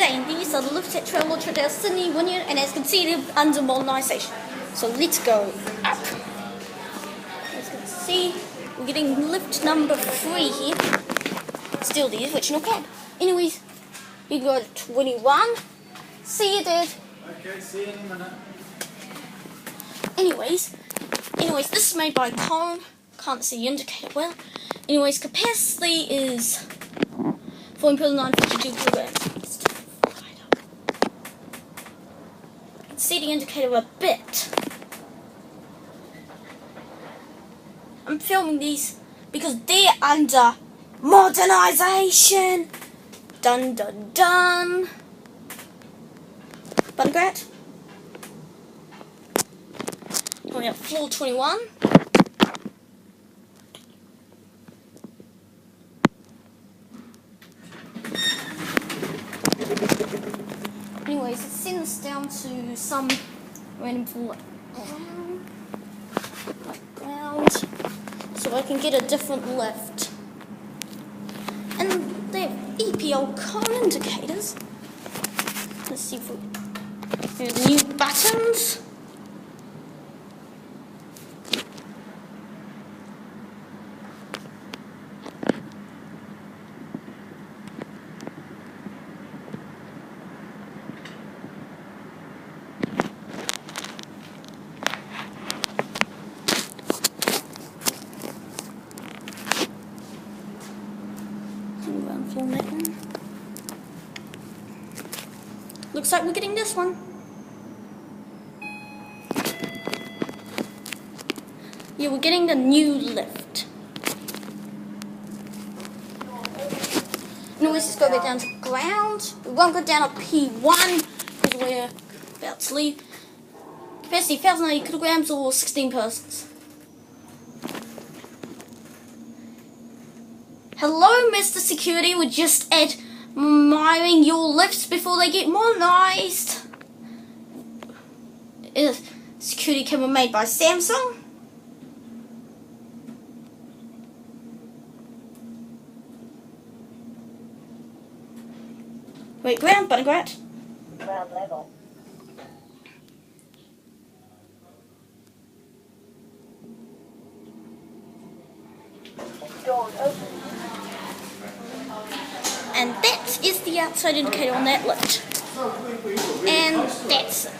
saying, these are the lifts at Travelodge, Sydney, Wynyard, and as you can see, they're under modernisation. So let's go up. As you can see, we're getting lift number 3 here. Still the original cab. Anyways, we go to 21. See you, Dad. Okay, see you in a minute. Anyways, this is made by KONE. Can't see the indicator well. Anyways, capacity is 4.952 kilograms. You can see the indicator a bit. I'm filming these because they're under modernisation. Dun dun dun. Bungrat. Coming up floor 21. Anyways, let's send this down to some random floor ground so I can get a different lift. And they have EPL KONE indicators. Let's see if we have new buttons. Looks like we're getting this one. Yeah, we're getting the new lift. Now let's just go back down to ground. We won't go down to P1 because we're about to leave. Capacity 1,080 kilograms or 16 persons. Hello, Mr. Security. We're just admiring your lifts before they get modernised. Is security camera made by Samsung? Wait, ground, Bungrat. Ground level. Doors open. And that is the outside indicator on that lift. And that's it.